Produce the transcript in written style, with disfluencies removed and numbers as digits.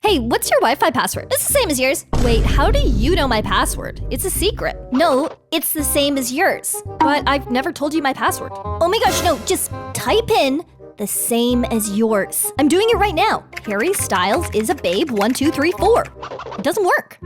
Hey, what's your Wi-Fi password? It's the same as yours. Wait, how do you know my password? It's a secret. No, it's the same as yours. But I've never told you my password. Oh my gosh, no, just type in the same as yours. I'm doing it right now. Harry Styles is a babe 1 2 3 4. It doesn't work.